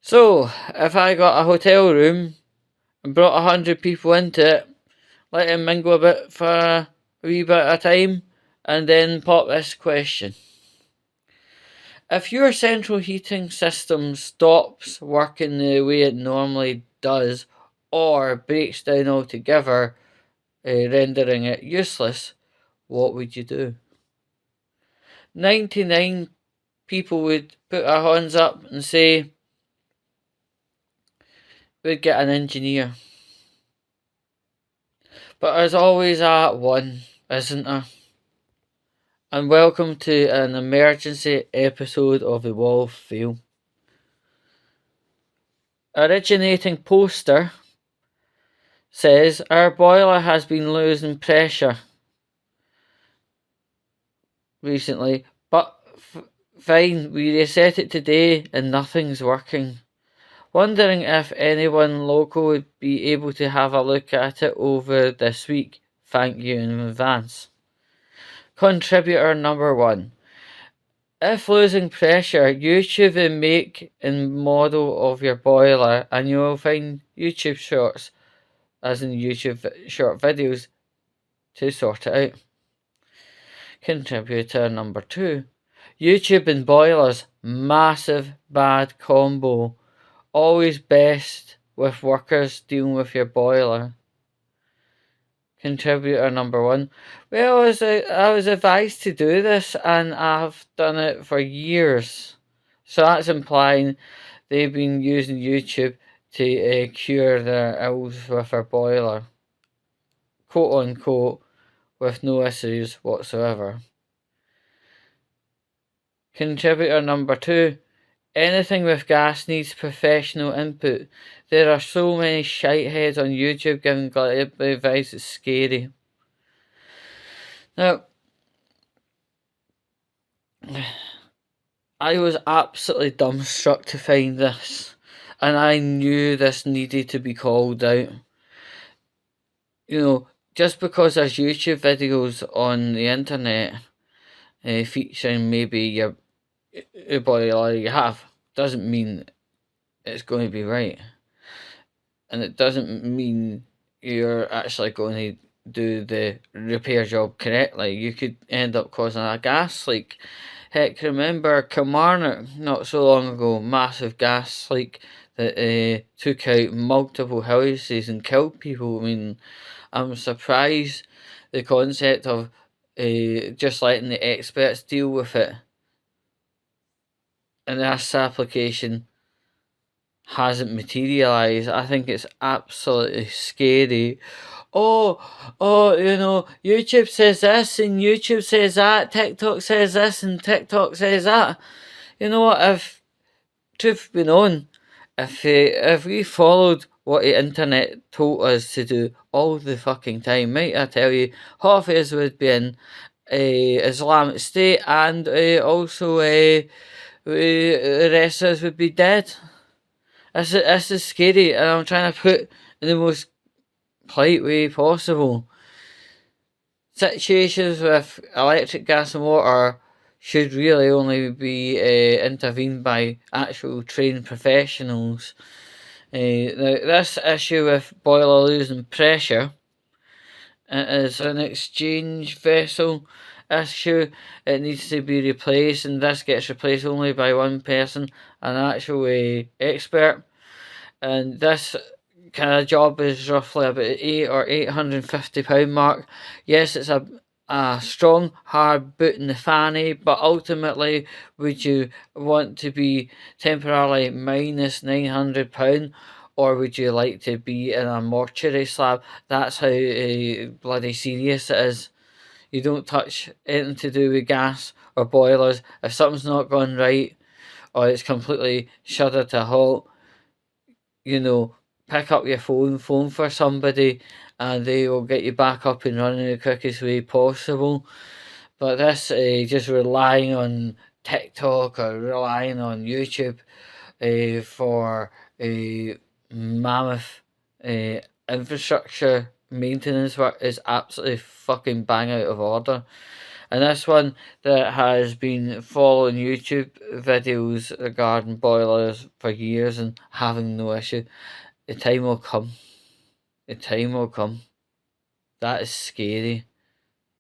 So, if I got a hotel room and brought 100 people into it, let them mingle a bit for a wee bit of time, and then pop this question. If your central heating system stops working the way it normally does, or breaks down altogether, rendering it useless, what would you do? 99 people would put their hands up and say we'd get an engineer. But there's always that one, isn't there? And welcome to an emergency episode of the Wall of Fame. Originating poster says our boiler has been losing pressure recently, but fine, we reset it today and nothing's working. Wondering if anyone local would be able to have a look at it over this week. Thank you in advance. Contributor number 1. If losing pressure, YouTube the make and model of your boiler and you will find YouTube shorts, as in YouTube short videos, to sort it out. Contributor number 2. YouTube and boilers, massive bad combo. Always best with workers dealing with your boiler. Contributor number 1. Well, I was advised to do this and I've done it for years. So that's implying they've been using YouTube to cure their ills with their boiler. Quote unquote, with no issues whatsoever. Contributor number 2. Anything with gas needs professional input. There are so many shitheads on YouTube giving advice, it's scary. Now, I was absolutely dumbstruck to find this, and I knew this needed to be called out. You know, just because there's YouTube videos on the internet featuring maybe your boiler you have, doesn't mean it's going to be right. And it doesn't mean you're actually going to do the repair job correctly. You could end up causing a gas leak. Heck, remember Kilmarnock not so long ago, massive gas leak that took out multiple houses and killed people. I mean, I'm surprised the concept of just letting the experts deal with it in this application hasn't materialized. I think it's absolutely scary. YouTube says this and YouTube says that, TikTok says this and TikTok says that. You know what, if truth be known, if we followed what the internet told us to do all the fucking time, might I tell you, half of us would be in Islamic State and also the rest of us would be dead. This is scary, and I'm trying to put in the most polite way possible. Situations with electric, gas, and water should really only be intervened by actual trained professionals. Now, this issue with boiler losing pressure is an exchange vessel issue. It needs to be replaced, and this gets replaced only by one person, an actual expert. And this kind of job is roughly about £850 mark. Yes, it's a strong hard boot in the fanny, but ultimately, would you want to be temporarily minus £900, or would you like to be in a mortuary slab? That's how bloody serious it is. You don't touch anything to do with gas or boilers. If something's not gone right, or it's completely shuddered to a halt, pick up your phone for somebody, and they will get you back up and running the quickest way possible. But this just relying on TikTok or relying on YouTube for a mammoth infrastructure maintenance work is absolutely fucking bang out of order. And this one that has been following YouTube videos regarding boilers for years and having no issue. The time will come. The time will come. That is scary.